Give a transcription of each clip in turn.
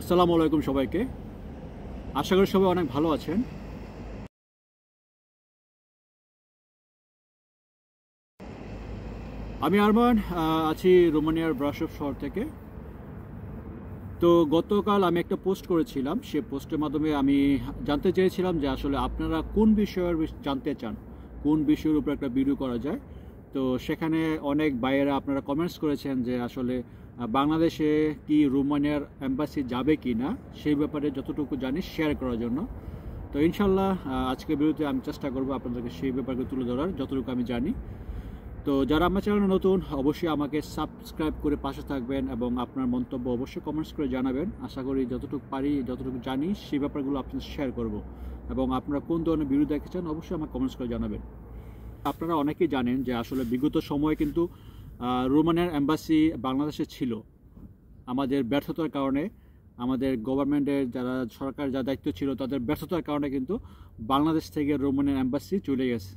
আসসালামু আলাইকুম সবাইকে। আশা করি সবাই অনেক ভালো আছেন। আমি আরমান, আছি রোমানিয়ার ব্রাসোভ শহর থেকে। তো গতকাল আমি একটা পোস্ট করেছিলাম। সে পোস্টের মাধ্যমে আমি জানতে চেয়েছিলাম যে আসলে আপনারা কোন বিষয়ের জানতে চান, কোন বিষয়ের উপর একটা ভিডিও করা যায়। তো সেখানে অনেক ভাইয়েরা আপনারা কমেন্টস করেছেন যে আসলে বাংলাদেশে কি রোমানিয়ার এম্বাসি যাবে কি না, সেই ব্যাপারে যতটুকু জানি শেয়ার করার জন্য। তো ইনশাল্লাহ আজকের ভিডিওতে আমি চেষ্টা করবো আপনাদেরকে সেই ব্যাপারে তুলে ধরার যতটুকু আমি জানি। তো যারা আমার চ্যানেলে নতুন, অবশ্যই আমাকে সাবস্ক্রাইব করে পাশে থাকবেন এবং আপনার মন্তব্য অবশ্যই কমেন্টস করে জানাবেন। আশা করি যতটুকু পারি, যতটুকু জানি সেই ব্যাপারগুলো আপনাদের শেয়ার করব। এবং আপনারা কোন ধরনের ভিডিও দেখতে চান অবশ্যই আমাকে কমেন্টস করে জানাবেন। আপনারা অনেকেই জানেন যে আসলে বিগত সময়ে কিন্তু রোমানিয়ার এম্বাসি বাংলাদেশে ছিল। আমাদের ব্যর্থতার কারণে, আমাদের গভর্নমেন্টের যারা সরকার যা দায়িত্ব ছিল তাদের ব্যর্থতার কারণে কিন্তু বাংলাদেশ থেকে রোমানিয়ান এম্বাসি চলে গেছে।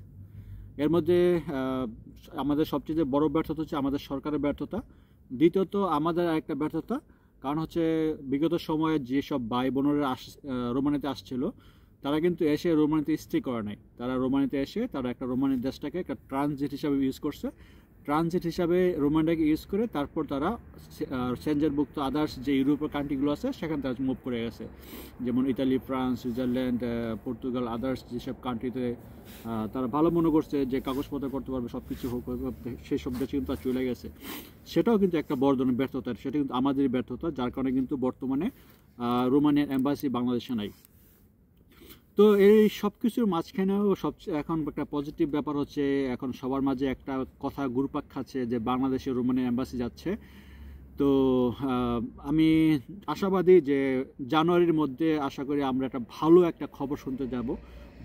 এর মধ্যে আমাদের সবচেয়ে বড় ব্যর্থতা হচ্ছে আমাদের সরকারের ব্যর্থতা। দ্বিতীয়ত আমাদের একটা ব্যর্থতা, কারণ হচ্ছে বিগত সময়ে যেসব ভাই বোনেরা রোমানিতে আসছিল তারা কিন্তু এসে রোমানিতে স্টে করে নাই। তারা রোমানিতে এসে তারা একটা রোমানি দেশটাকে একটা ট্রানজিট হিসাবে ইউজ করছে। ট্রানজিট হিসাবে রোমানটাকে ইউজ করে তারপর তারা সেনজেনভুক্ত আদার্স যে ইউরোপের কান্ট্রিগুলো আছে সেখানে তারা মুভ করে গেছে। যেমন Italy, France, Switzerland, Portugal, others যেসব কান্ট্রিতে তারা ভালো মনে করছে যে কাগজপত্র করতে পারবে, সব কিছু হোক, সেই সব দেশে কিন্তু চলে গেছে। সেটাও কিন্তু একটা বড় ধরনের ব্যর্থতা, সেটা কিন্তু আমাদেরই ব্যর্থতা, যার কারণে কিন্তু বর্তমানে রোমানিয়ান এম্বাসি বাংলাদেশে নাই। তো এই সব কিছুর মাঝখানেও সবচেয়ে এখন একটা পজিটিভ ব্যাপার হচ্ছে, এখন সবার মাঝে একটা কথা ঘুরপাক খাচ্ছে যে বাংলাদেশে রোমানিয়ান এম্বাসি যাচ্ছে। তো আমি আশাবাদী যে জানুয়ারির মধ্যে আশা করি আমরা একটা ভালো একটা খবর শুনতে যাব,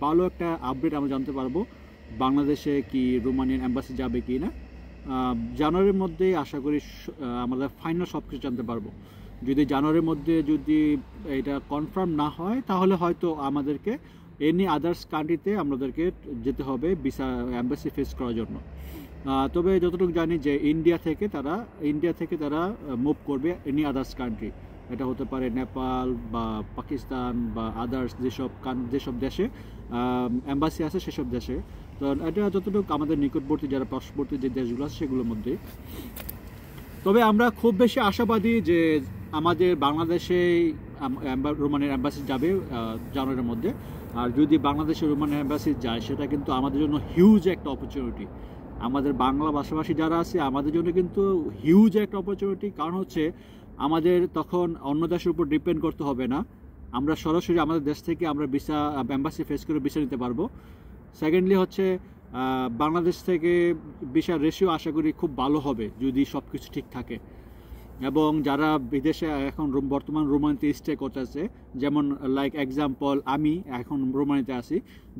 ভালো একটা আপডেট আমরা জানতে পারবো বাংলাদেশে কি রোমানিয়ান এম্বাসি যাবে কি না। জানুয়ারির মধ্যেই আশা করি আমাদের ফাইনাল সব কিছু জানতে পারবো। যদি জানুয়ারির মধ্যে যদি এটা কনফার্ম না হয় তাহলে হয়তো আমাদেরকে এনি আদার্স কান্ট্রিতে আমাদেরকে যেতে হবে ভিসা এম্বাসি ফেস করার জন্য। তবে যতটুকু জানি যে ইন্ডিয়া থেকে তারা মুভ করবে এনি আদার্স কান্ট্রি। এটা হতে পারে নেপাল বা পাকিস্তান বা আদার্স যেসব দেশে এম্বাসি আছে সেসব দেশে। তো এটা যতটুকু আমাদের নিকটবর্তী যারা পার্শ্ববর্তী যে দেশগুলো আছে সেগুলোর মধ্যে। তবে আমরা খুব বেশি আশাবাদী যে আমাদের বাংলাদেশে রোমানিয়ার এম্বাসি যাবে জানুয়ারির মধ্যে। আর যদি বাংলাদেশে রোমানিয়ার এম্বাসি যায় সেটা কিন্তু আমাদের জন্য হিউজ একটা অপরচুনিটি। আমাদের বাংলা ভাষাভাষী যারা আছে আমাদের জন্য কিন্তু হিউজ একটা অপরচুনিটি। কারণ হচ্ছে আমাদের তখন অন্য দেশের উপর ডিপেন্ড করতে হবে না। আমরা সরাসরি আমাদের দেশ থেকে আমরা ভিসা এম্বাসি ফেস করে ভিসা নিতে পারবো। সেকেন্ডলি হচ্ছে বাংলাদেশ থেকে ভিসার রেশিও আশা করি খুব ভালো হবে যদি সব কিছু ঠিক থাকে। এবং যারা বিদেশে এখন বর্তমান রোমানিতে স্টে করতেছে, যেমন লাইক এক্সাম্পল আমি এখন রোমানিতে আছি,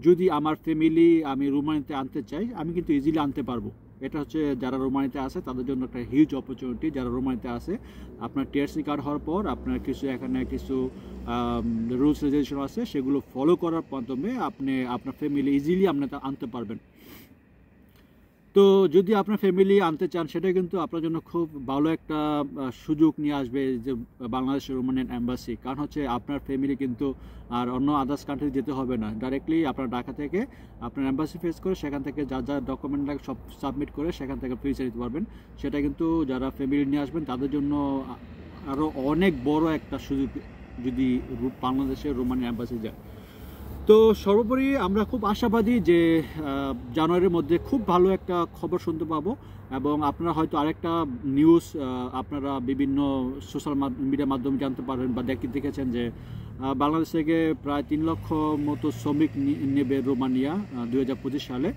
যদি আমার ফ্যামিলি আমি রোমানিতে আনতে চাই আমি কিন্তু ইজিলি আনতে পারবো। এটা হচ্ছে যারা রোমানিতে আছে তাদের জন্য একটা হিউজ অপরচুনিটি। যারা রোমানিতে আছে আপনার টিআরসি কার্ড হওয়ার পর আপনার এখানে কিছু রুলস রেগুলেশন আছে, সেগুলো ফলো করার মাধ্যমে আপনি আপনার ফ্যামিলি ইজিলি আপনি আনতে পারবেন। তো যদি আপনার ফ্যামিলি আনতে চান সেটা কিন্তু আপনার জন্য খুব ভালো একটা সুযোগ নিয়ে আসবে যে বাংলাদেশের রোমানিয়ান এম্বাসি। কারণ হচ্ছে আপনার ফ্যামিলি কিন্তু আর অন্য আদার্স কান্ট্রি যেতে হবে না, ডাইরেক্টলি আপনার ঢাকা থেকে আপনার এম্বাসি ফেস করে সেখান থেকে যা যা ডকুমেন্ট লাগে সব সাবমিট করে সেখান থেকে ভিসা নিতে পারবেন। সেটা কিন্তু যারা ফ্যামিলি নিয়ে আসবেন তাদের জন্য আরও অনেক বড় একটা সুযোগ যদি বাংলাদেশের রোমানিয়ান এম্বাসি যায়। তো সর্বোপরি আমরা খুব আশাবাদী যে জানুয়ারির মধ্যে খুব ভালো একটা খবর শুনতে পাবো। এবং আপনারা হয়তো আরেকটা নিউজ আপনারা বিভিন্ন সোশ্যাল মিডিয়ার মাধ্যমে জানতে পারবেন বা দেখেছেন যে বাংলাদেশ থেকে প্রায় 3 লক্ষ মতো শ্রমিক নেবে রোমানিয়া 2025 সালে।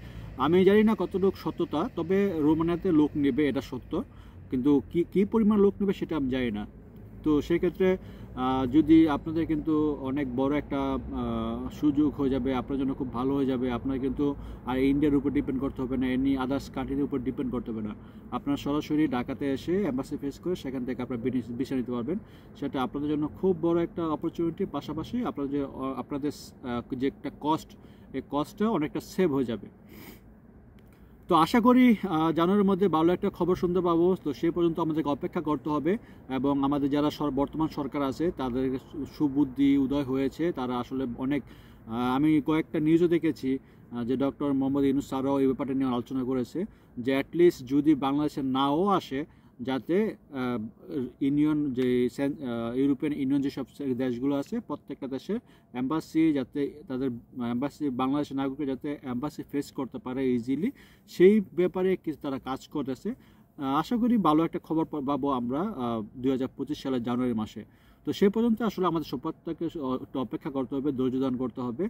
আমি জানি না কতটুকু সত্যতা, তবে রোমানিয়াতে লোক নেবে এটা সত্য, কিন্তু কি পরিমাণ লোক নেবে সেটা আমি জানি না। তো সেক্ষেত্রে যদি আপনাদের কিন্তু অনেক বড় একটা সুযোগ হয়ে যাবে, আপনার জন্য খুব ভালো হয়ে যাবে। আপনার কিন্তু আর ইন্ডিয়ার উপর ডিপেন্ড করতে হবে না, এনি আদার্স কান্ট্রির উপর ডিপেন্ড করতে হবে না। আপনার সরাসরি ঢাকাতে এসে এম্বাসি ফেস করে সেখান থেকে আপনার ভিসা নিতে পারবেন। সেটা আপনাদের জন্য খুব বড় একটা অপরচুনিটি। পাশাপাশি আপনাদের যে একটা কস্ট, এই কস্টটা অনেকটা সেভ হয়ে যাবে। তো আশা করি জানুয়ারির মধ্যে ভালো একটা খবর শুনতে পাবো। তো সেই পর্যন্ত আমাদেরকে অপেক্ষা করতে হবে এবং আমাদের যারা বর্তমান সরকার আছে তাদের সুবুদ্ধি উদয় হয়েছে। তারা আসলে অনেক আমি কয়েকটা নিউজও দেখেছি যে ডক্টর মোহাম্মদ ইউনূস স্যারও এই ব্যাপারটা নিয়ে আলোচনা করেছে যে অ্যাটলিস্ট যদি বাংলাদেশে নাও আসে যাতে ইউনিয়ন যে ইউরোপিয়ান ইউনিয়ন যেসব দেশগুলো আছে প্রত্যেকটা দেশের এম্বাসি যাতে তাদের এম্বাসি বাংলাদেশের নাগরিকরা যাতে এম্বাসি ফেস করতে পারে ইজিলি, সেই ব্যাপারে কিছু তারা কাজ করতেছে। আশা করি ভালো একটা খবর পাবো আমরা 2025 সালের জানুয়ারি মাসে। তো সে পর্যন্ত আসলে আমাদের প্রত্যেককে একটু অপেক্ষা করতে হবে, ধৈর্য ধারণ করতে হবে।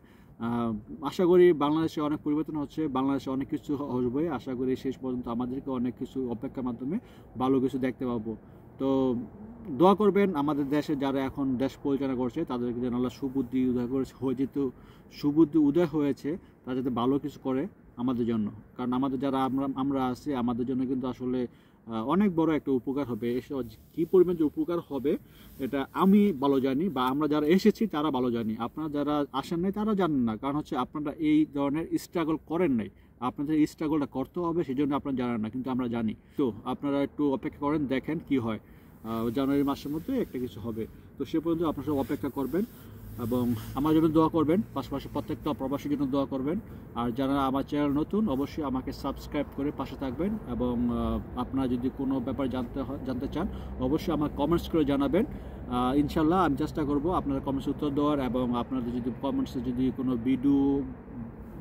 আশা করি বাংলাদেশে অনেক পরিবর্তন হচ্ছে, বাংলাদেশে অনেক কিছু হবে। আশা করি শেষ পর্যন্ত আমাদেরকে অনেক কিছু অপেক্ষার মাধ্যমে ভালো কিছু দেখতে পাবো। তো দোয়া করবেন আমাদের দেশে যারা এখন দেশ পরিচালনা করছে তাদেরকে যেন আল্লাহ সুবুদ্ধি উদয় করেছে, যেহেতু সুবুদ্ধি উদয় হয়েছে তারা যাতে ভালো কিছু করে আমাদের জন্য। কারণ আমাদের যারা আমরা আছি আমাদের জন্য কিন্তু আসলে অনেক বড় একটা উপকার হবে। কী পরিমাণ যে উপকার হবে এটা আমি ভালো জানি, বা আমরা যারা এসেছি তারা ভালো জানি। আপনারা যারা আসেন নাই তারা জানেন না, কারণ হচ্ছে আপনারা এই ধরনের স্ট্রাগল করেন নাই। আপনাদের এই স্ট্রাগলটা করতে হবে, সেই জন্য আপনারা জানেন না, কিন্তু আমরা জানি। তো আপনারা একটু অপেক্ষা করেন, দেখেন কি হয়। জানুয়ারি মাসের মধ্যে একটা কিছু হবে। তো সে পর্যন্ত আপনারা সব অপেক্ষা করবেন এবং আমার জন্য দোয়া করবেন, পাশাপাশি প্রত্যেকটা প্রবাসীর জন্য দোয়া করবেন। আর যারা আমার চ্যানেল নতুন অবশ্যই আমাকে সাবস্ক্রাইব করে পাশে থাকবেন এবং আপনারা যদি কোনো ব্যাপার জানতে চান অবশ্যই আমার কমেন্টস করে জানাবেন। ইনশাল্লাহ আমি চেষ্টা করব আপনার কমেন্টস উত্তর দেওয়ার, এবং আপনাদের যদি কমেন্টসে যদি কোনো ভিডিও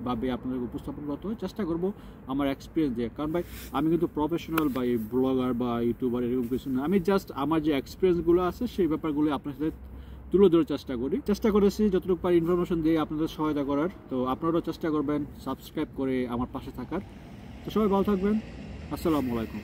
ভাবে আপনাদের উপস্থাপন করতে হয় চেষ্টা করব আমার এক্সপিরিয়েন্স দিয়ে। কারণ ভাই আমি কিন্তু প্রফেশনাল বা ব্লগার বা ইউটিউবার এরকম কিছু না, আমি জাস্ট আমার যে এক্সপিরিয়েন্সগুলো আছে সেই ব্যাপারগুলো আপনার সাথে তুলে ধরার চেষ্টা করেছি যতটুকু পারি ইনফরমেশন দিয়ে আপনাদের সহায়তা করার। তো আপনারাও চেষ্টা করবেন সাবস্ক্রাইব করে আমার পাশে থাকার। তো সবাই ভালো থাকবেন, আসসালামু আলাইকুম।